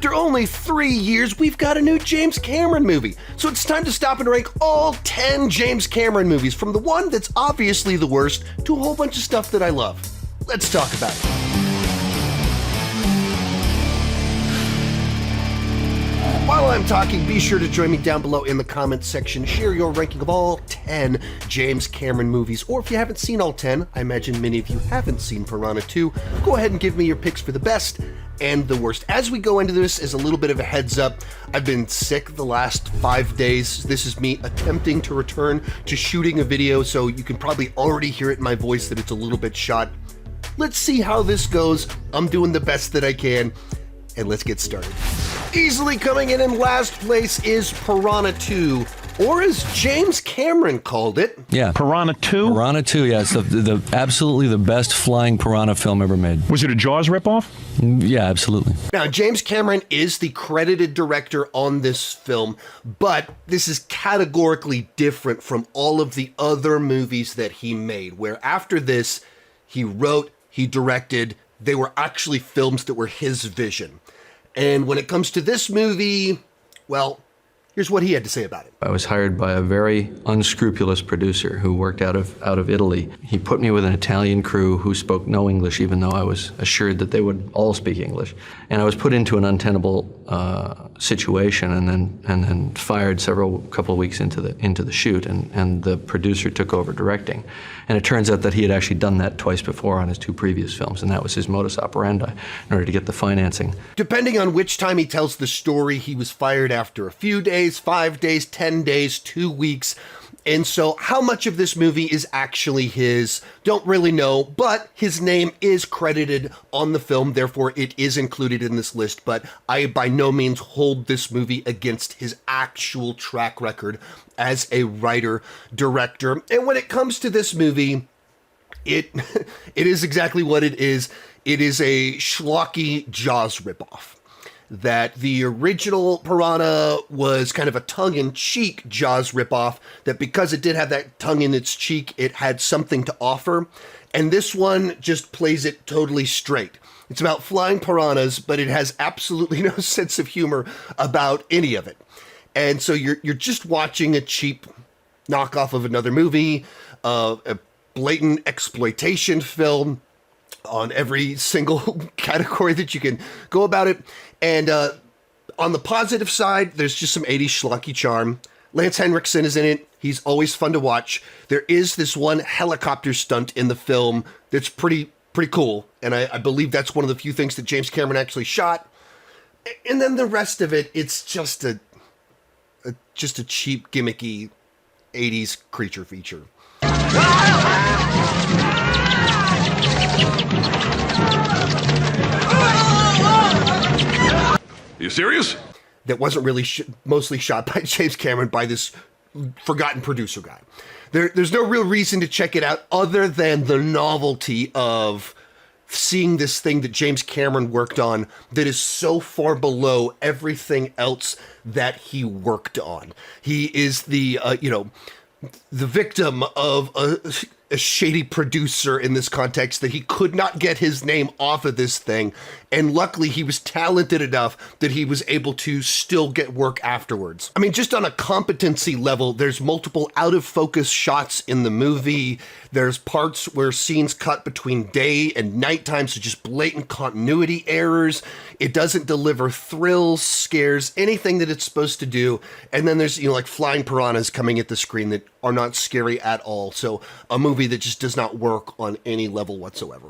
After only 3 years, we've got a new James Cameron movie. So it's time to stop and rank all 10 James Cameron movies, from the one that's obviously the worst to a whole bunch of stuff that I love. Let's talk about it. While I'm talking, be sure to join me down below in the comments section. Share your ranking of all 10 James Cameron movies. Or if you haven't seen all 10, I imagine many of you haven't seen Piranha 2, go ahead and give me your picks for the best and the worst. As we go into this, as a little bit of a heads up, I've been sick the last 5 days. This is me attempting to return to shooting a video, so you can probably already hear it in my voice that it's a little bit shot. Let's see how this goes. I'm doing the best that I can, and let's get started. Easily coming in last place is Piranha 2, or as James Cameron called it. Yeah. Piranha 2? Piranha 2, yeah. It's the absolutely the best flying piranha film ever made. Was it a Jaws ripoff? Yeah, absolutely. Now, James Cameron is the credited director on this film, but this is categorically different from all of the other movies that he made, where after this, he wrote, he directed, they were actually films that were his vision. And when it comes to this movie, well, here's what he had to say about it. I was hired by a very unscrupulous producer who worked out of Italy. He put me with an Italian crew who spoke no English, even though I was assured that they would all speak English. And I was put into an untenable situation, and then fired couple of weeks into the shoot, and the producer took over directing. And it turns out that he had actually done that twice before on his 2 previous films, and that was his modus operandi in order to get the financing. Depending on which time he tells the story, he was fired after a few days, 5 days, 10 days, 2 weeks. And so how much of this movie is actually his, don't really know, but his name is credited on the film, therefore it is included in this list, but I by no means hold this movie against his actual track record as a writer, director. And when it comes to this movie, it is exactly what it is. It is a schlocky Jaws ripoff. That the original Piranha was kind of a tongue-in-cheek Jaws ripoff, that because it did have that tongue in its cheek, it had something to offer. And this one just plays it totally straight. It's about flying piranhas, but it has absolutely no sense of humor about any of it. And so you're just watching a cheap knockoff of another movie, a blatant exploitation film on every single category that you can go about it. And on the positive side, there's just some 80s schlocky charm. Lance Henriksen is in it. He's always fun to watch. There is this one helicopter stunt in the film that's pretty cool. And I believe that's one of the few things that James Cameron actually shot. And then the rest of it, it's just a cheap, gimmicky 80s creature feature. You serious? That wasn't really mostly shot by James Cameron, by this forgotten producer guy. There's no real reason to check it out other than the novelty of seeing this thing that James Cameron worked on that is so far below everything else that he worked on. He is the victim of a shady producer in this context, that he could not get his name off of this thing. And luckily he was talented enough that he was able to still get work afterwards. I mean, just on a competency level, there's multiple out of focus shots in the movie. There's parts where scenes cut between day and nighttime, so just blatant continuity errors. It doesn't deliver thrills, scares, anything that it's supposed to do. And then there's, like flying piranhas coming at the screen that are not scary at all. So a movie that just does not work on any level whatsoever.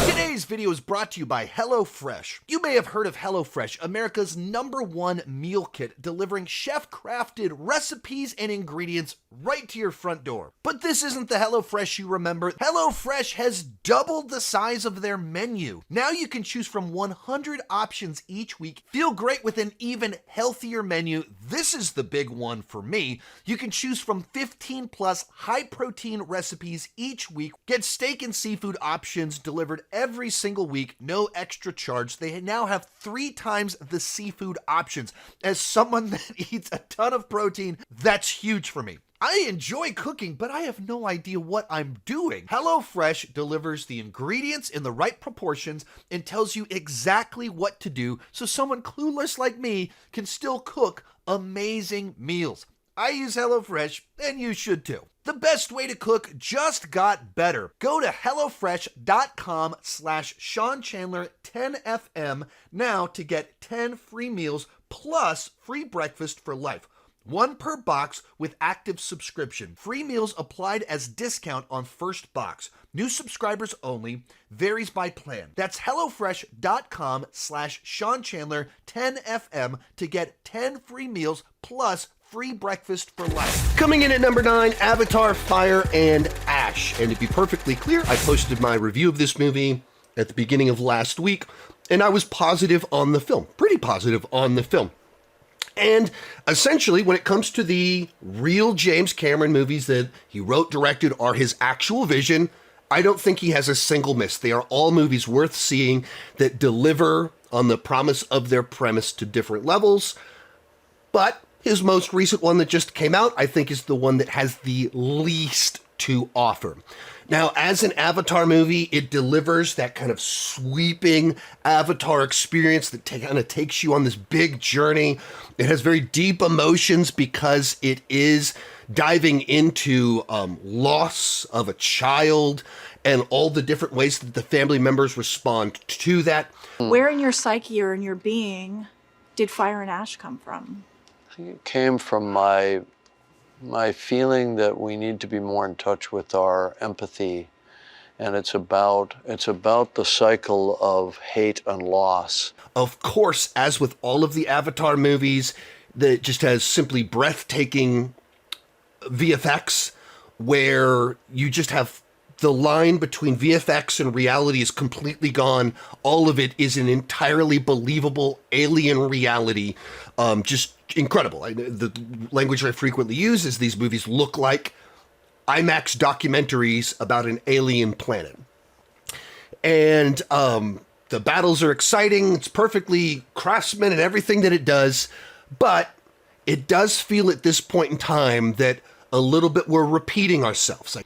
Today's video is brought to you by HelloFresh. You may have heard of HelloFresh, America's #1 meal kit, delivering chef-crafted recipes and ingredients right to your front door. But this isn't the HelloFresh you remember. HelloFresh has doubled the size of their menu. Now you can choose from 100 options each week, feel great with an even healthier menu. This is the big one for me. You can choose from 15 plus high-protein recipes each week, get steak and seafood options delivered every single week, no extra charge. They now have 3 times the seafood options. As someone that eats a ton of protein, that's huge for me. I enjoy cooking, but I have no idea what I'm doing. HelloFresh delivers the ingredients in the right proportions and tells you exactly what to do so someone clueless like me can still cook amazing meals. I use HelloFresh, and you should too. The best way to cook just got better. Go to HelloFresh.com/SeanChandler10FM now to get 10 free meals plus free breakfast for life. One per box with active subscription. Free meals applied as discount on first box. New subscribers only. Varies by plan. That's HelloFresh.com/SeanChandler10FM to get 10 free meals plus free breakfast for life. Coming in at number 9, Avatar: Fire and Ash. And to be perfectly clear, I posted my review of this movie at the beginning of last week, and I was positive on the film. Pretty positive on the film. And essentially, when it comes to the real James Cameron movies that he wrote, directed, are his actual vision, I don't think he has a single miss. They are all movies worth seeing that deliver on the promise of their premise to different levels. But his most recent one that just came out, I think, is the one that has the least to offer. Now, as an Avatar movie, it delivers that kind of sweeping Avatar experience that kind of takes you on this big journey. It has very deep emotions because it is diving into loss of a child and all the different ways that the family members respond to that. Where in your psyche or in your being did fire and ash come from? It came from my feeling that we need to be more in touch with our empathy, and it's about the cycle of hate and loss. Of course, as with all of the Avatar movies, that just has simply breathtaking VFX, where you just have the line between VFX and reality is completely gone. All of it is an entirely believable alien reality. Just incredible. The language I frequently use is these movies look like IMAX documentaries about an alien planet. And the battles are exciting. It's perfectly craftsman and everything that it does. But it does feel at this point in time that a little bit we're repeating ourselves.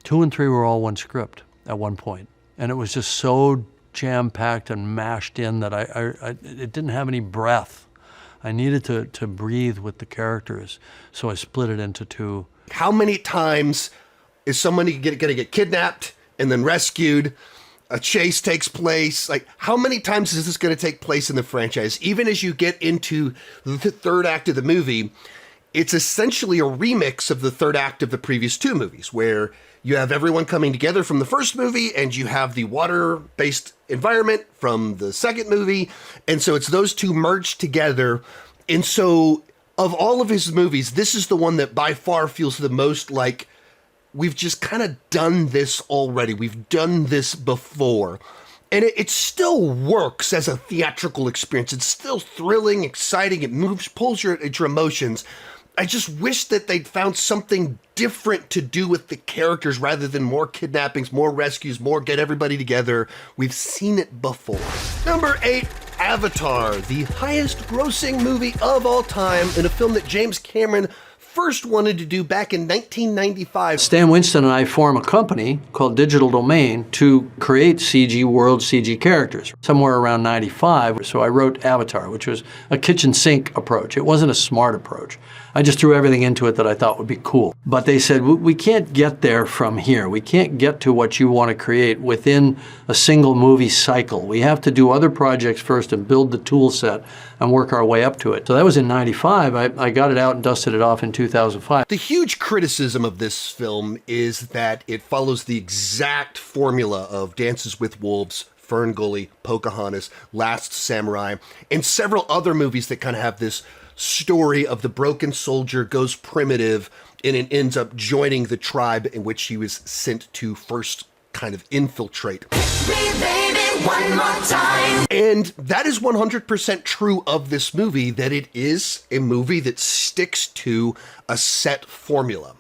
2 and 3 were all one script at one point, and it was just so jam-packed and mashed in that it didn't have any breath. I needed to breathe with the characters, so I split it into 2. How many times is somebody going to get kidnapped and then rescued? A chase takes place. Like, how many times is this going to take place in the franchise? Even as you get into the third act of the movie, it's essentially a remix of the third act of the previous 2 movies, where you have everyone coming together from the first movie, and you have the water-based environment from the second movie. And so it's those 2 merged together. And so of all of his movies, this is the one that by far feels the most like we've just kind of done this already. We've done this before. And it still works as a theatrical experience. It's still thrilling, exciting. It pulls your emotions. I just wish that they'd found something different to do with the characters rather than more kidnappings, more rescues, more get everybody together. We've seen it before. Number 8, Avatar, the highest grossing movie of all time, in a film that James Cameron first wanted to do back in 1995. Stan Winston and I form a company called Digital Domain to create CG world CG characters. Somewhere around 95, so I wrote Avatar, which was a kitchen sink approach. It wasn't a smart approach. I just threw everything into it that I thought would be cool. But they said, we can't get there from here. We can't get to what you want to create within a single movie cycle. We have to do other projects first and build the tool set and work our way up to it. So that was in 95. I got it out and dusted it off in 2005. The huge criticism of this film is that it follows the exact formula of Dances with Wolves, Fern Gully, Pocahontas, Last Samurai, and several other movies that kind of have this story of the broken soldier goes primitive and it ends up joining the tribe in which he was sent to first kind of infiltrate. Baby, one more time. And that is 100% true of this movie, that it is a movie that sticks to a set formula.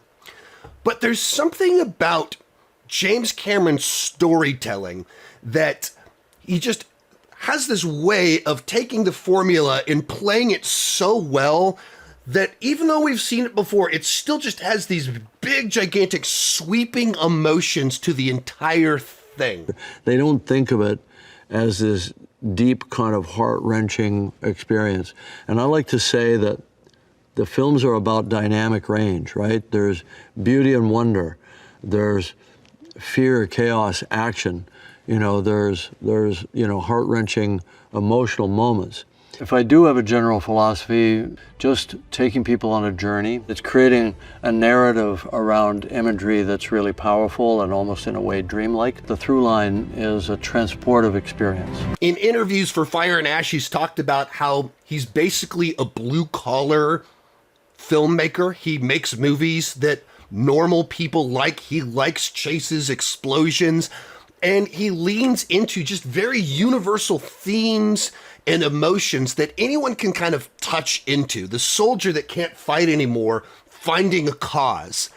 But there's something about James Cameron's storytelling that he just has this way of taking the formula and playing it so well that even though we've seen it before, it still just has these big, gigantic, sweeping emotions to the entire thing. They don't think of it as this deep kind of heart-wrenching experience. And I like to say that the films are about dynamic range, right? There's beauty and wonder. There's fear, chaos, action. There's heart-wrenching emotional moments. If I do have a general philosophy, just taking people on a journey, it's creating a narrative around imagery that's really powerful and almost in a way dreamlike. The through line is a transportive experience. In interviews for Fire and Ash, he's talked about how he's basically a blue-collar filmmaker. He makes movies that normal people like. He likes chases, explosions, and he leans into just very universal themes and emotions that anyone can kind of touch into. The soldier that can't fight anymore, finding a cause.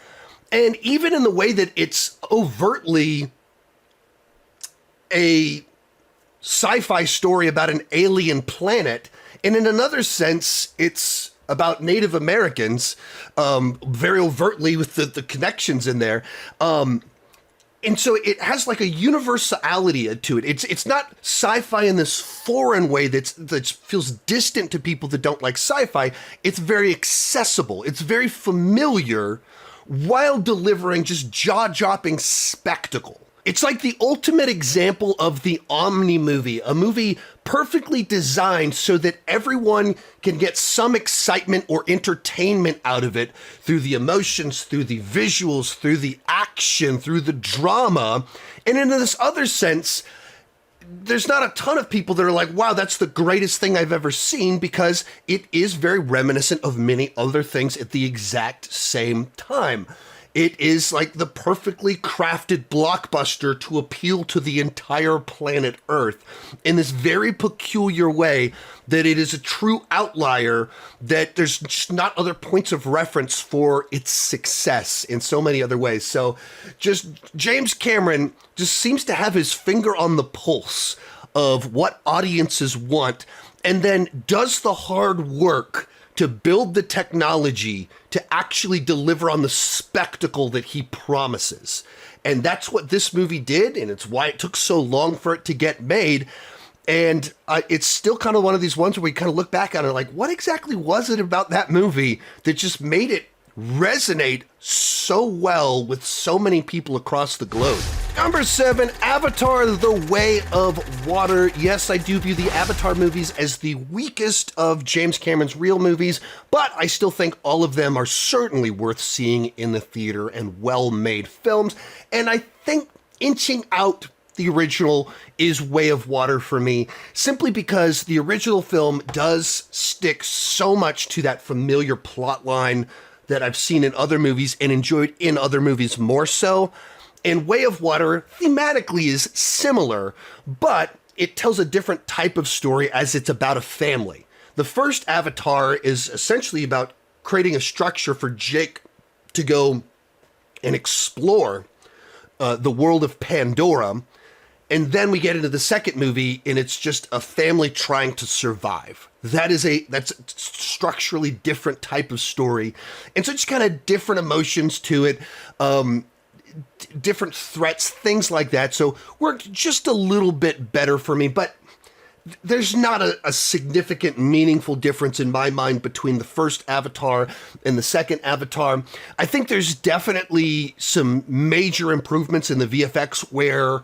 And even in the way that it's overtly a sci-fi story about an alien planet, and in another sense, it's about Native Americans, very overtly with the connections in there. And so it has like a universality to it. It's not sci-fi in this foreign way that feels distant to people that don't like sci-fi. It's very accessible. It's very familiar while delivering just jaw-dropping spectacle. It's like the ultimate example of the Omni movie, a movie perfectly designed so that everyone can get some excitement or entertainment out of it through the emotions, through the visuals, through the action, through the drama. And in this other sense, there's not a ton of people that are like, wow, that's the greatest thing I've ever seen, because it is very reminiscent of many other things at the exact same time. It is like the perfectly crafted blockbuster to appeal to the entire planet Earth in this very peculiar way that it is a true outlier, that there's just not other points of reference for its success in so many other ways. So just James Cameron just seems to have his finger on the pulse of what audiences want, and then does the hard work to build the technology to actually deliver on the spectacle that he promises. And that's what this movie did, and it's why it took so long for it to get made. And it's still kind of one of these ones where we kind of look back on it like, what exactly was it about that movie that just made it resonate so well with so many people across the globe? Number 7, Avatar: The Way of Water. Yes, I do view the Avatar movies as the weakest of James Cameron's real movies, but I still think all of them are certainly worth seeing in the theater and well-made films. And I think inching out the original is Way of Water for me, simply because the original film does stick so much to that familiar plot line that I've seen in other movies and enjoyed in other movies more so. And Way of Water thematically is similar, but it tells a different type of story as it's about a family. The first Avatar is essentially about creating a structure for Jake to go and explore the world of Pandora. And then we get into the second movie, and it's just a family trying to survive. That's a structurally different type of story. And so just kind of different emotions to it, different threats, things like that. So worked just a little bit better for me, but there's not a significant, meaningful difference in my mind between the first Avatar and the second Avatar. I think there's definitely some major improvements in the VFX where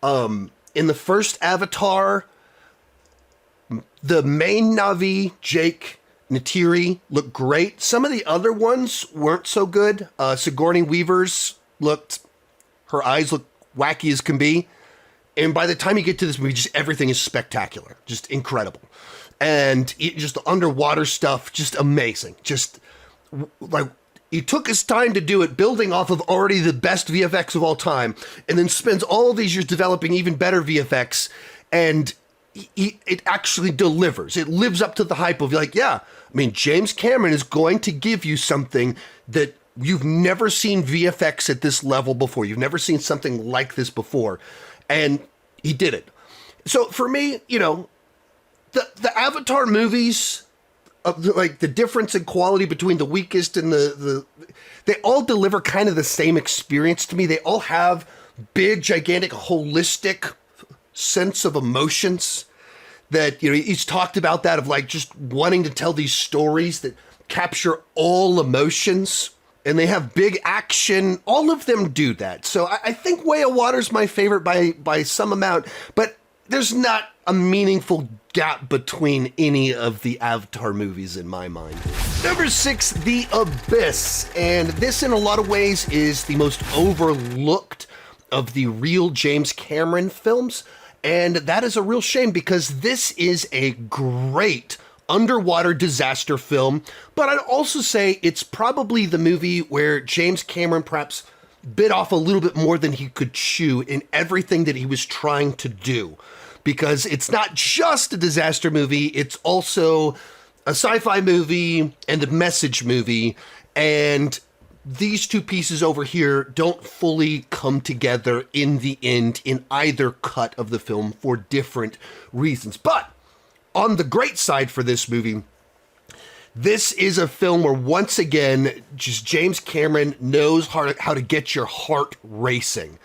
in the first Avatar, the main Na'vi, Jake, Neytiri, looked great. Some of the other ones weren't so good. Sigourney Weaver's her eyes look wacky as can be. And by the time you get to this movie, just everything is spectacular, just incredible. And just the underwater stuff, just amazing. Just like, he took his time to do it, building off of already the best VFX of all time, and then spends all these years developing even better VFX, and it actually delivers. It lives up to the hype of like, yeah, I mean, James Cameron is going to give you something that you've never seen VFX at this level before. You've never seen something like this before. And he did it. So for me, the Avatar movies, like the difference in quality between the weakest and they all deliver kind of the same experience to me. They all have big, gigantic, holistic sense of emotions that, you know, he's talked about that of like just wanting to tell these stories that capture all emotions, and they have big action. All of them do that. So I think Way of Water's my favorite by some amount, but there's not a meaningful gap between any of the Avatar movies in my mind. Number 6, The Abyss. And this in a lot of ways is the most overlooked of the real James Cameron films. And that is a real shame because this is a great underwater disaster film. But I'd also say it's probably the movie where James Cameron perhaps bit off a little bit more than he could chew in everything that he was trying to do. Because it's not just a disaster movie, it's also a sci-fi movie and a message movie. And these two pieces over here don't fully come together in the end in either cut of the film for different reasons. But on the great side for this movie, this is a film where once again, just James Cameron knows how to get your heart racing.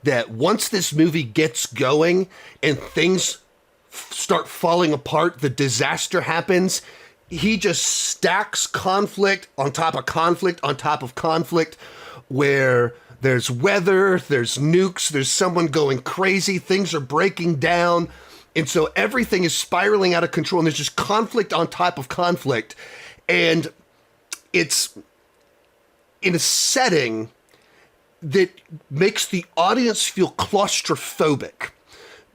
That once this movie gets going and things start falling apart, the disaster happens, he just stacks conflict on top of conflict on top of conflict, where there's weather, there's nukes, there's someone going crazy, things are breaking down, and so everything is spiraling out of control, and there's just conflict on top of conflict, and it's in a setting that makes the audience feel claustrophobic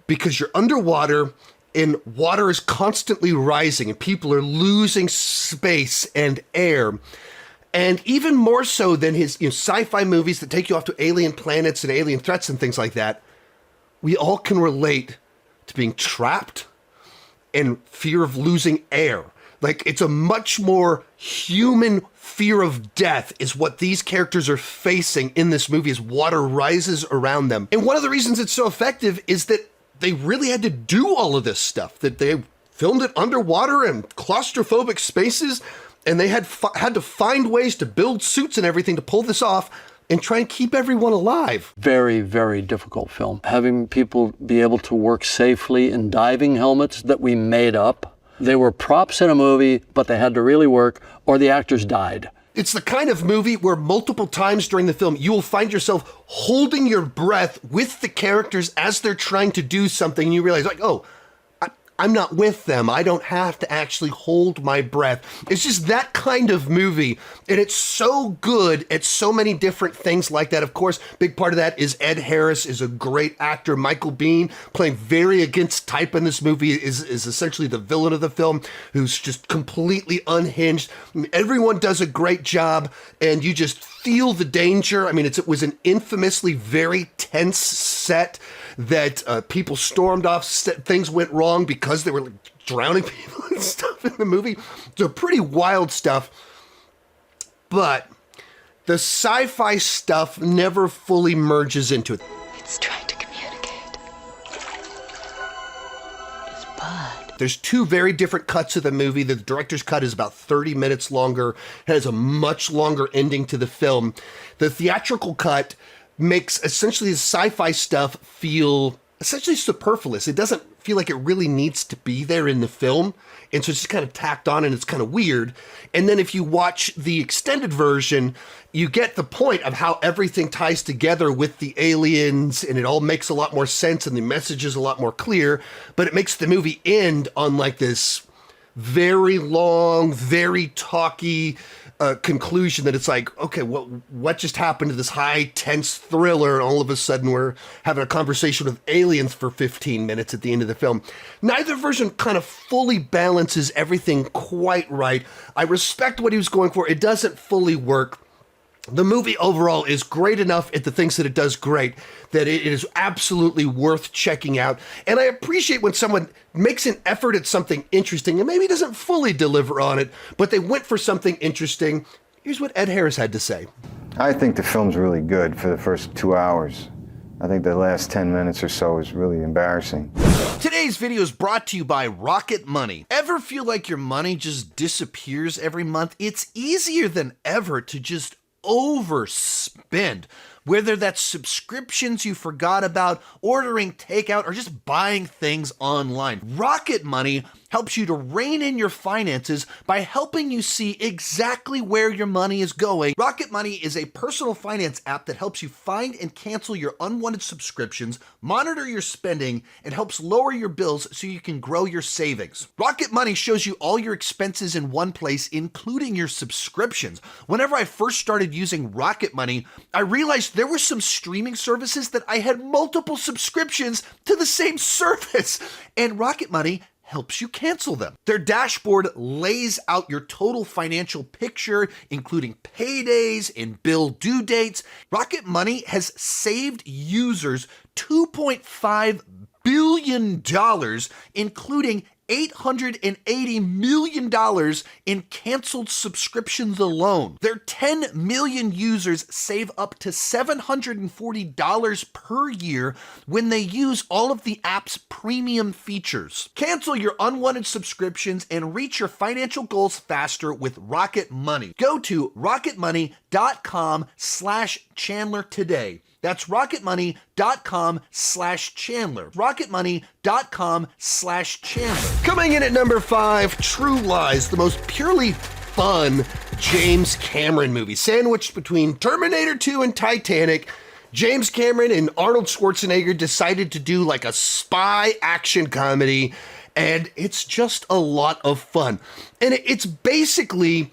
because you're underwater and water is constantly rising and people are losing space and air. And even more so than his sci-fi movies that take you off to alien planets and alien threats and things like that, we all can relate to being trapped and fear of losing air. Like, it's a much more human fear of death is what these characters are facing in this movie as water rises around them. And one of the reasons it's so effective is that they really had to do all of this stuff, that they filmed it underwater in claustrophobic spaces, and they had to find ways to build suits and everything to pull this off and try and keep everyone alive. Very, very difficult film. Having people be able to work safely in diving helmets that we made up. They were props in a movie, but they had to really work, or the actors died. It's the kind of movie where multiple times during the film, you will find yourself holding your breath with the characters as they're trying to do something, and you realize, like, oh, I'm not with them. I don't have to actually hold my breath. It's just that kind of movie. And it's so good at so many different things like that. Of course, big part of that is Ed Harris is a great actor. Michael Biehn, playing very against type in this movie, is essentially the villain of the film, who's just completely unhinged. I mean, everyone does a great job, and you just feel the danger. I mean, it was an infamously very tense set that people stormed off, things went wrong because they were like drowning people and stuff in the movie. So pretty wild stuff. But the sci-fi stuff never fully merges into it. It's trying to communicate. It's Bud. There's two very different cuts of the movie. The director's cut is about 30 minutes longer. It has a much longer ending to the film. The theatrical cut makes essentially the sci-fi stuff feel essentially superfluous. It doesn't feel like it really needs to be there in the film. And so it's just kind of tacked on and it's kind of weird. And then if you watch the extended version, you get the point of how everything ties together with the aliens, and it all makes a lot more sense and the message is a lot more clear, but it makes the movie end on like this very long, very talky conclusion that it's like, okay, what just happened to this high, tense thriller? And all of a sudden we're having a conversation with aliens for 15 minutes at the end of the film. Neither version kind of fully balances everything quite right. I respect what he was going for. It doesn't fully work. The movie overall is great enough at the things that it does great that it is absolutely worth checking out. And I appreciate when someone makes an effort at something interesting and maybe doesn't fully deliver on it, but they went for something interesting. Here's what Ed Harris had to say. I think the film's really good for the first 2 hours. I think the last 10 minutes or so is really embarrassing. Today's video is brought to you by Rocket Money. Ever feel like your money just disappears every month? It's easier than ever to just overspend. Whether that's subscriptions you forgot about, ordering takeout, or just buying things online. Rocket Money helps you to rein in your finances by helping you see exactly where your money is going. Rocket Money is a personal finance app that helps you find and cancel your unwanted subscriptions, monitor your spending, and helps lower your bills so you can grow your savings. Rocket Money shows you all your expenses in one place, including your subscriptions. Whenever I first started using Rocket Money, I realized there were some streaming services that I had multiple subscriptions to the same service, and Rocket Money helps you cancel them. Their dashboard lays out your total financial picture, including paydays and bill due dates. Rocket Money has saved users $2.5 billion, including $880 million in canceled subscriptions alone. Their 10 million users save up to $740 per year when they use all of the app's premium features. Cancel your unwanted subscriptions and reach your financial goals faster with Rocket Money. Go to rocketmoney.com/Chandler today. That's rocketmoney.com/Chandler. rocketmoney.com/Chandler. Coming in at number 5, True Lies, the most purely fun James Cameron movie. Sandwiched between Terminator 2 and Titanic, James Cameron and Arnold Schwarzenegger decided to do like a spy action comedy, and it's just a lot of fun. And it's basically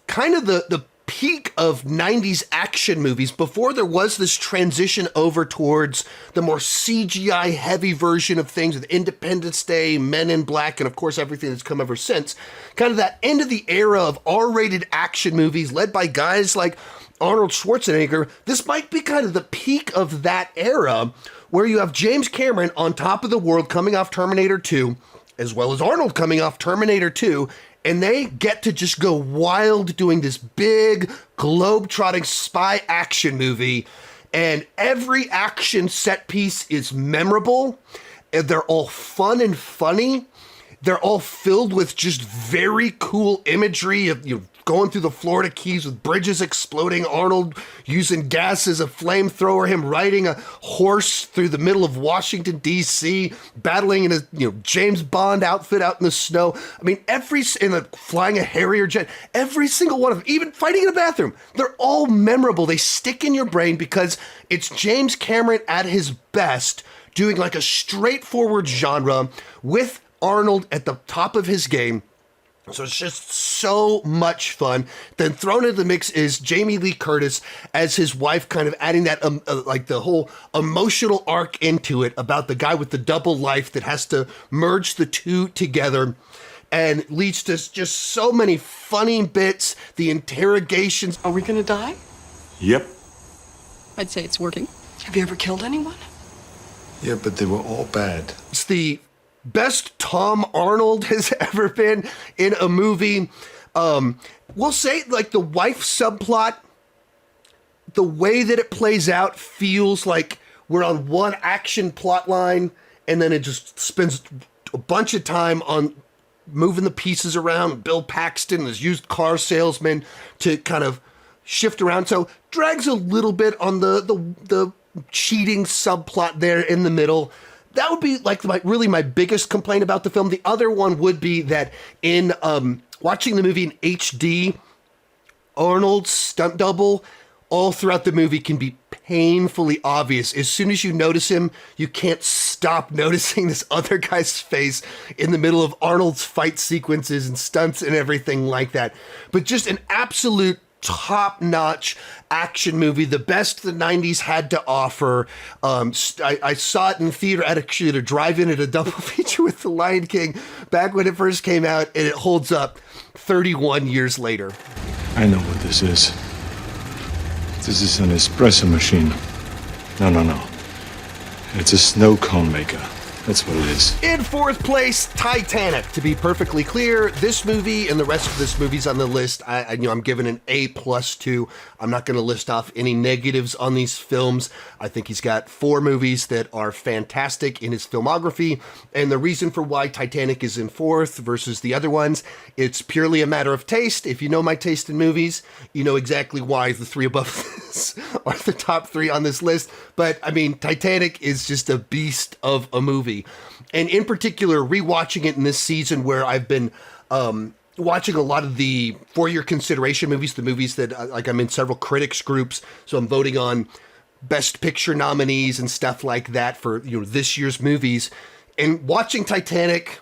kind of the peak of 90s action movies before there was this transition over towards the more CGI heavy version of things with Independence Day, Men in Black, and of course everything that's come ever since. Kind of that end of the era of R-rated action movies led by guys like Arnold Schwarzenegger. This might be kind of the peak of that era where you have James Cameron on top of the world coming off Terminator 2, as well as Arnold coming off Terminator 2, and they get to just go wild doing this big, globe-trotting spy action movie. And every action set piece is memorable. And they're all fun and funny. They're all filled with just very cool imagery of going through the Florida Keys with bridges exploding, Arnold using gas as a flamethrower, him riding a horse through the middle of Washington, D.C., battling in a James Bond outfit out in the snow. I mean, flying a Harrier jet, every single one of them, even fighting in a bathroom, they're all memorable. They stick in your brain because it's James Cameron at his best, doing like a straightforward genre with Arnold at the top of his game. So it's just so much fun. Then thrown into the mix is Jamie Lee Curtis as his wife, kind of adding that like the whole emotional arc into it about the guy with the double life that has to merge the two together, and leads to just so many funny bits. The interrogations. Are we gonna die? Yep. I'd say it's working. Have you ever killed anyone? Yeah, but they were all bad. It's the best Tom Arnold has ever been in a movie. We'll say, like, the wife subplot, the way that it plays out feels like we're on one action plot line, and then it just spends a bunch of time on moving the pieces around. Bill Paxton, this used car salesman, to kind of shift around. So drags a little bit on the cheating subplot there in the middle. That would be like my biggest complaint about the film. The other one would be that in watching the movie in HD, Arnold's stunt double all throughout the movie can be painfully obvious. As soon as you notice him, you can't stop noticing this other guy's face in the middle of Arnold's fight sequences and stunts and everything like that. But just an absolute top-notch action movie, the best the 90s had to offer. I saw it in theater, actually, to drive in at a double feature with The Lion King back when it first came out, and it holds up 31 years later. I know what this is. This is an espresso machine. No. It's a snow cone maker. That's what it is. In fourth place, Titanic. To be perfectly clear, this movie and the rest of this movie's on the list, I'm giving an A+ to. I'm not going to list off any negatives on these films. I think he's got 4 movies that are fantastic in his filmography, and the reason for why Titanic is in fourth versus the other ones, it's purely a matter of taste. If you know my taste in movies, you know exactly why the 3 above this are the top 3 on this list. But I mean, Titanic is just a beast of a movie. And in particular, rewatching it in this season where I've been watching a lot of the for your consideration movies, the movies that I'm in several critics groups, so I'm voting on Best Picture nominees and stuff like that for this year's movies. And watching Titanic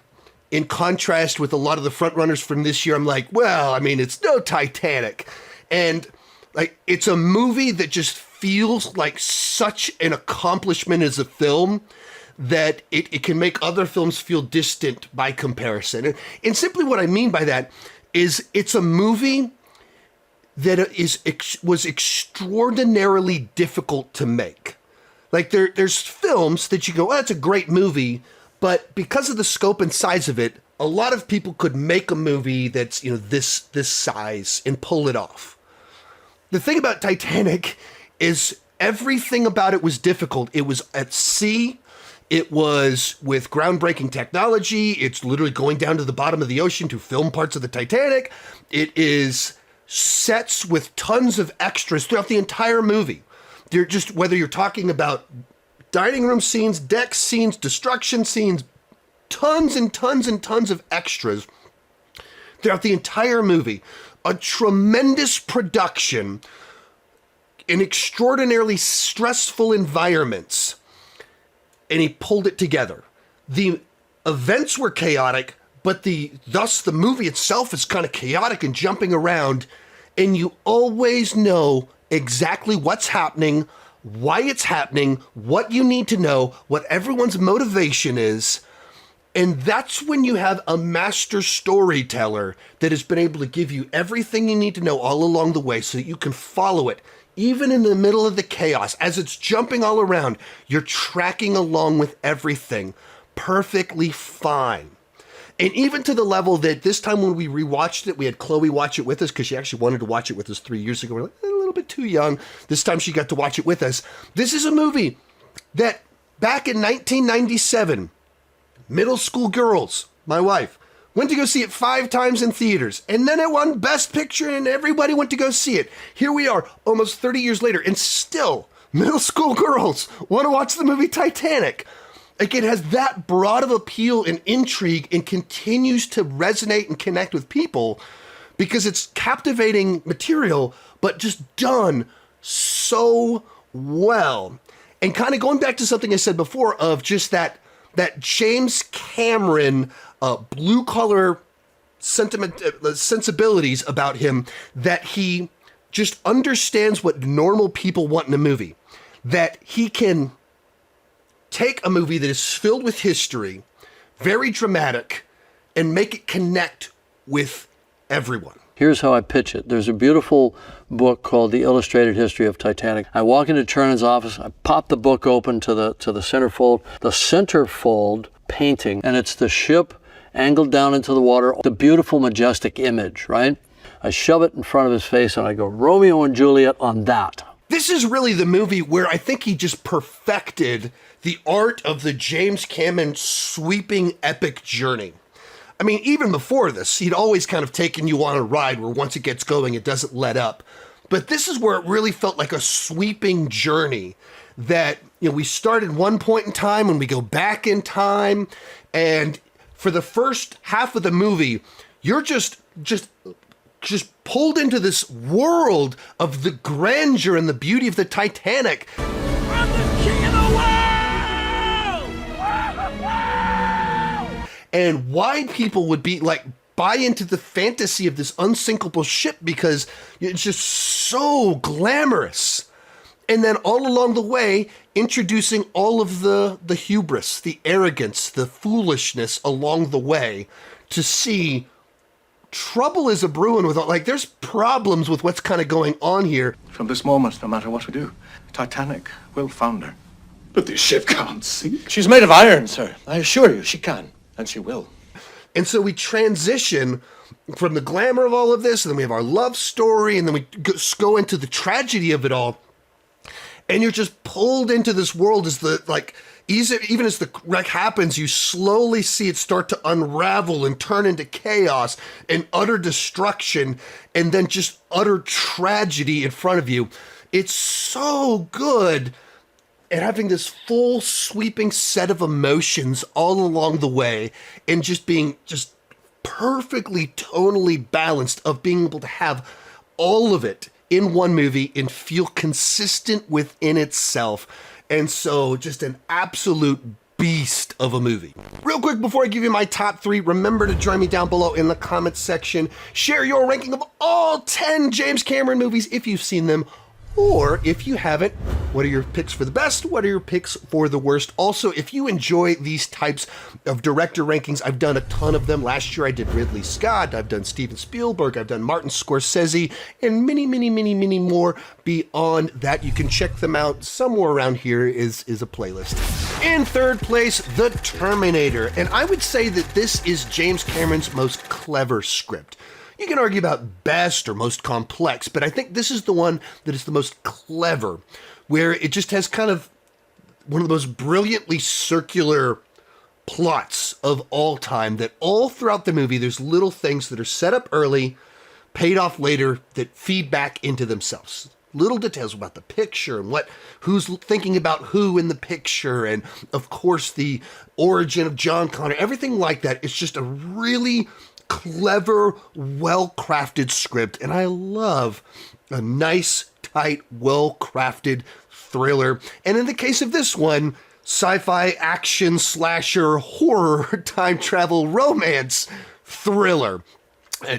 in contrast with a lot of the frontrunners from this year, I'm like, well, I mean, it's no Titanic. And like, it's a movie that just feels like such an accomplishment as a film that it can make other films feel distant by comparison. And simply what I mean by that is it's a movie that was extraordinarily difficult to make. Like there's films that you go, oh, that's a great movie, but because of the scope and size of it, a lot of people could make a movie that's this size and pull it off. The thing about Titanic is everything about it was difficult. It was at sea. It was with groundbreaking technology. It's literally going down to the bottom of the ocean to film parts of the Titanic. It is sets with tons of extras throughout the entire movie. They're just, whether you're talking about dining room scenes, deck scenes, destruction scenes, tons and tons and tons of extras throughout the entire movie. A tremendous production in extraordinarily stressful environments. And he pulled it together. The events were chaotic, but thus the movie itself is kind of chaotic and jumping around, and you always know exactly what's happening, why it's happening, what you need to know, what everyone's motivation is. And that's when you have a master storyteller that has been able to give you everything you need to know all along the way so that you can follow it. Even in the middle of the chaos, as it's jumping all around, you're tracking along with everything perfectly fine. And even to the level that this time when we rewatched it, we had Chloe watch it with us because she actually wanted to watch it with us 3 years ago. We're like, a little bit too young. This time she got to watch it with us. This is a movie that back in 1997, middle school girls, my wife, went to go see it 5 times in theaters, and then it won Best Picture, and everybody went to go see it. Here we are, almost 30 years later, and still, middle school girls want to watch the movie Titanic. Like, it has that broad of appeal and intrigue and continues to resonate and connect with people because it's captivating material, but just done so well. And kind of going back to something I said before of just that James Cameron blue-collar sensibilities about him, that he just understands what normal people want in a movie. That he can take a movie that is filled with history, very dramatic, and make it connect with everyone. Here's how I pitch it. There's a beautiful book called The Illustrated History of Titanic. I walk into Chernon's office, I pop the book open to the centerfold. The centerfold painting, and it's the ship angled down into the water, the beautiful, majestic image, right? I shove it in front of his face and I go, Romeo and Juliet on that. This is really the movie where I think he just perfected the art of the James Cameron sweeping epic journey. I mean, even before this, he'd always kind of taken you on a ride where once it gets going, it doesn't let up. But this is where it really felt like a sweeping journey that, we start at one point in time and we go back in time. And for the first half of the movie, you're just pulled into this world of the grandeur and the beauty of the Titanic. I'm the king of the world! And why people would be like, buy into the fantasy of this unsinkable ship because it's just so glamorous. And then all along the way, introducing all of the hubris, the arrogance, the foolishness along the way to see trouble is a brewing with, like, there's problems with what's kind of going on here. From this moment, no matter what we do, Titanic will founder. But the ship can't sink. She's made of iron, sir. I assure you, she can. And she will. And so we transition from the glamour of all of this, and then we have our love story, and then we go into the tragedy of it all. And you're just pulled into this world as even as the wreck happens, you slowly see it start to unravel and turn into chaos and utter destruction, and then just utter tragedy in front of you. It's so good at having this full sweeping set of emotions all along the way, and just being just perfectly tonally balanced, of being able to have all of it in one movie and feel consistent within itself. And so just an absolute beast of a movie. Real quick before I give you my top 3, remember to join me down below in the comments section. Share your ranking of all 10 James Cameron movies if you've seen them, or if you haven't, what are your picks for the best? What are your picks for the worst? Also, if you enjoy these types of director rankings, I've done a ton of them. Last year I did Ridley Scott, I've done Steven Spielberg, I've done Martin Scorsese, and many more beyond that. You can check them out. Somewhere around here is a playlist. In third place, The Terminator. And I would say that this is James Cameron's most clever script. You can argue about best or most complex, but I think this is the one that is the most clever, where it just has kind of one of the most brilliantly circular plots of all time, that all throughout the movie, there's little things that are set up early, paid off later, that feed back into themselves. Little details about the picture and who's thinking about who in the picture, and of course the origin of John Connor, everything like that. It's just a really clever, well-crafted script, and I love a nice, tight, well-crafted thriller. And in the case of this one, sci-fi action slasher horror time travel romance thriller.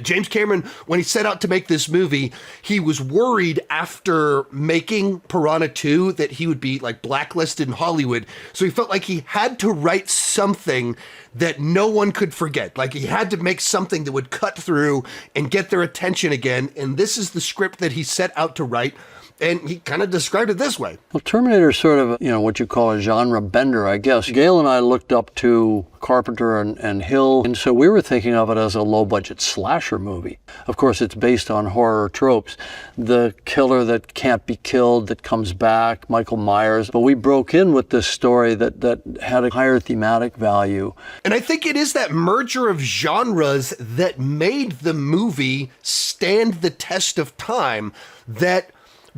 James Cameron, when he set out to make this movie, he was worried after making Piranha II that he would be blacklisted in Hollywood. So he felt like he had to write something that no one could forget. He had to make something that would cut through and get their attention again. And this is the script that he set out to write. And he kind of described it this way. Well, Terminator is sort of, what you call a genre bender, I guess. Gail and I looked up to Carpenter and Hill, and so we were thinking of it as a low-budget slasher movie. Of course, it's based on horror tropes. The killer that can't be killed, that comes back, Michael Myers. But we broke in with this story that had a higher thematic value. And I think it is that merger of genres that made the movie stand the test of time, that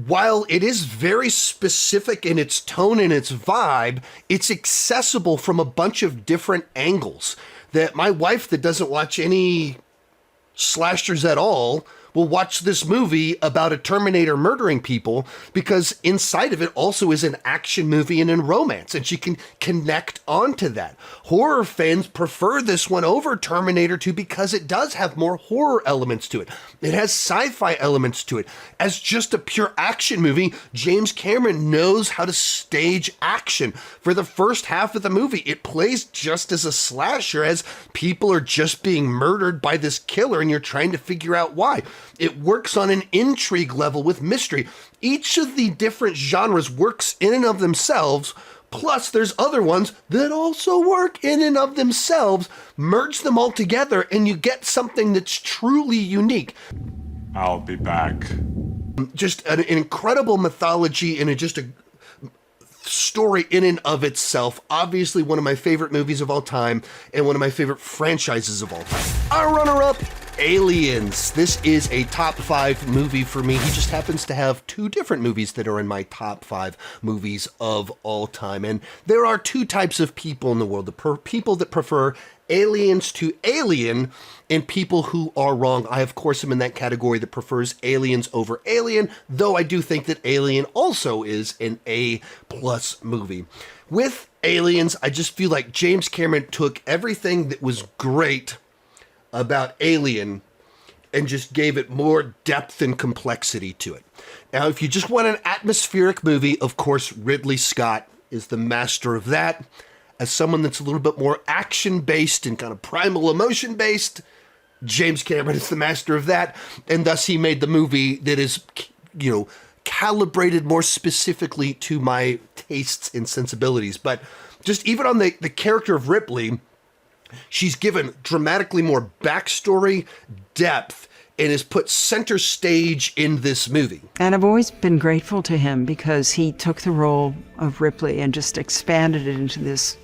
while it is very specific in its tone and its vibe, it's accessible from a bunch of different angles. That my wife, that doesn't watch any slashers at all, will watch this movie about a Terminator murdering people, because inside of it also is an action movie and a romance, and she can connect onto that. Horror fans prefer this one over Terminator 2 because it does have more horror elements to it. It has sci-fi elements to it. As just a pure action movie, James Cameron knows how to stage action. For the first half of the movie, it plays just as a slasher, as people are just being murdered by this killer and you're trying to figure out why. It works on an intrigue level with mystery. Each of the different genres works in and of themselves, plus there's other ones that also work in and of themselves. Merge them all together and you get something that's truly unique. I'll be back. Just an incredible mythology and just a story in and of itself. Obviously one of my favorite movies of all time and one of my favorite franchises of all time. Our runner-up, Aliens. This is a top 5 movie for me. He just happens to have 2 different movies that are in my top 5 movies of all time. And there are 2 types of people in the world. The people that prefer Aliens to Alien, and people who are wrong. I, of course, am in that category that prefers Aliens over Alien, though I do think that Alien also is an A+ movie. With Aliens, I just feel like James Cameron took everything that was great about Alien and just gave it more depth and complexity to it. Now, if you just want an atmospheric movie, of course, Ridley Scott is the master of that. As someone that's a little bit more action-based and kind of primal emotion-based, James Cameron is the master of that, and thus he made the movie that is, calibrated more specifically to my tastes and sensibilities. But just even on the character of Ripley, she's given dramatically more backstory, depth, and is put center stage in this movie. And I've always been grateful to him because he took the role of Ripley and just expanded it into this,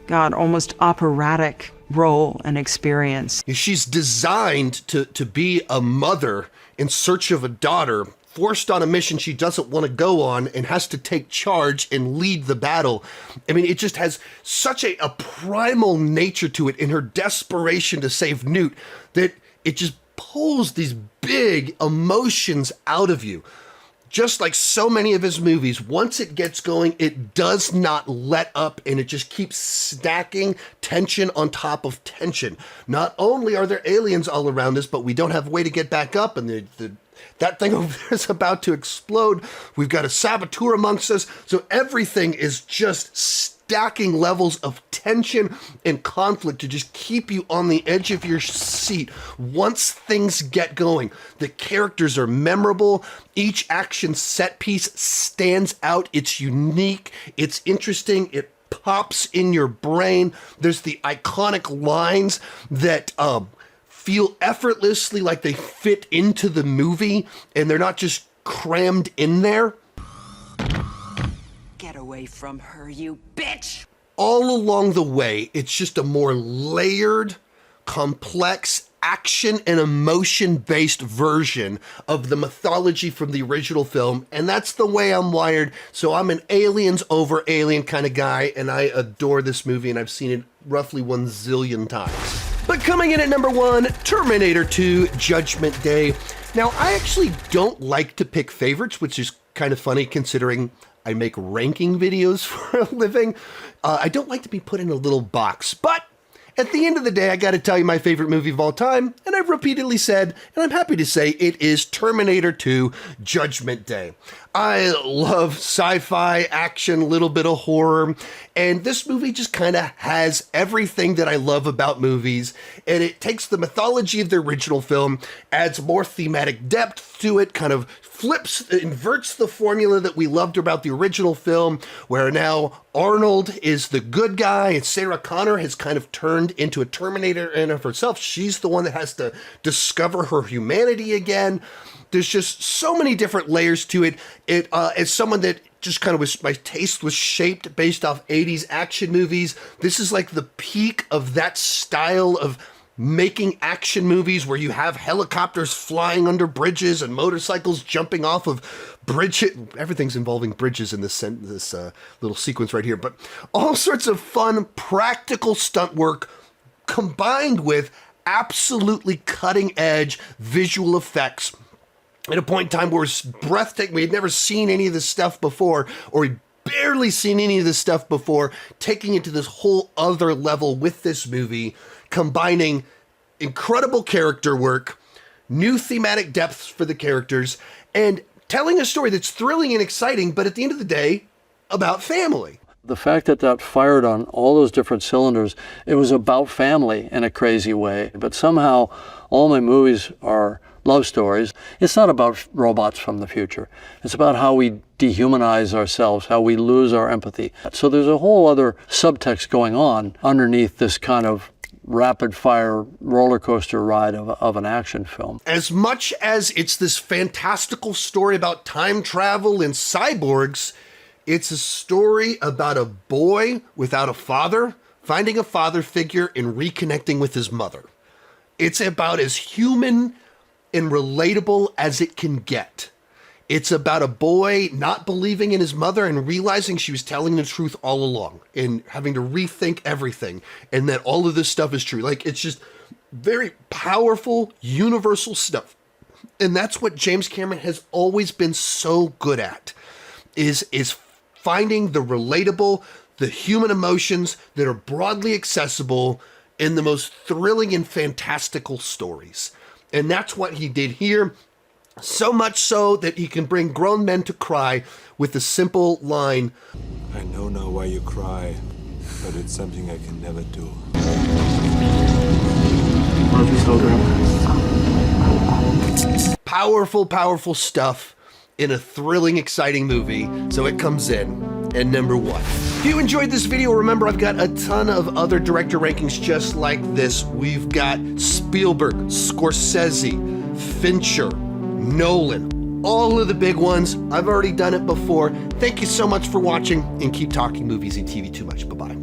God, almost operatic role and experience. She's designed to be a mother in search of a daughter, forced on a mission she doesn't want to go on, and has to take charge and lead the battle. I mean, it just has such a primal nature to it in her desperation to save Newt that it just pulls these big emotions out of you. Just like so many of his movies, once it gets going, it does not let up, and it just keeps stacking tension on top of tension. Not only are there aliens all around us, but we don't have a way to get back up, and that thing over there is about to explode. We've got a saboteur amongst us, so everything is just stacking levels of tension and conflict to just keep you on the edge of your seat. Once things get going, the characters are memorable. Each action set piece stands out. It's unique. It's interesting. It pops in your brain. There's the iconic lines that feel effortlessly like they fit into the movie, and they're not just crammed in there. Get away from her, you bitch! All along the way, it's just a more layered, complex, action and emotion-based version of the mythology from the original film, and that's the way I'm wired. So I'm an aliens over alien kind of guy, and I adore this movie, and I've seen it roughly 1 zillion times. But coming in at number 1, Terminator 2, Judgment Day. Now, I actually don't like to pick favorites, which is kind of funny considering I make ranking videos for a living. I don't like to be put in a little box, but at the end of the day, I got to tell you my favorite movie of all time, and I've repeatedly said, and I'm happy to say, it is Terminator 2, Judgment Day. I love sci-fi, action, little bit of horror, and this movie just kind of has everything that I love about movies, and it takes the mythology of the original film, adds more thematic depth to it, kind of inverts the formula that we loved about the original film, where now Arnold is the good guy and Sarah Connor has kind of turned into a Terminator in of herself. She's the one that has to discover her humanity again. There's just so many different layers to it. As someone that just kind of my taste was shaped based off 80s action movies, this is like the peak of that style of making action movies where you have helicopters flying under bridges and motorcycles jumping off of bridges. Everything's involving bridges in this little sequence right here, but all sorts of fun, practical stunt work combined with absolutely cutting edge visual effects at a point in time where it's breathtaking. We had never seen any of this stuff before, or we'd barely seen any of this stuff before, taking it to this whole other level with this movie, combining incredible character work, new thematic depths for the characters, and telling a story that's thrilling and exciting, but at the end of the day, about family. The fact that that fired on all those different cylinders, it was about family in a crazy way. But somehow, all my movies are love stories. It's not about robots from the future. It's about how we dehumanize ourselves, how we lose our empathy. So there's a whole other subtext going on underneath this kind of rapid-fire roller coaster ride of an action film. As much as it's this fantastical story about time travel and cyborgs, it's a story about a boy without a father, finding a father figure and reconnecting with his mother. It's about as human and relatable as it can get. It's about a boy not believing in his mother and realizing she was telling the truth all along and having to rethink everything and that all of this stuff is true. Like, it's just very powerful, universal stuff. And that's what James Cameron has always been so good at, is finding the relatable, the human emotions that are broadly accessible in the most thrilling and fantastical stories. And that's what he did here. So much so that he can bring grown men to cry with the simple line, I know now why you cry, but it's something I can never do. Powerful, powerful stuff. in a thrilling, exciting movie, so it comes in at number 1. If you enjoyed this video, remember I've got a ton of other director rankings just like this. We've got Spielberg, Scorsese, Fincher, Nolan, all of the big ones. I've already done it before. Thank you so much for watching, and keep talking movies and TV too much. Bye-bye.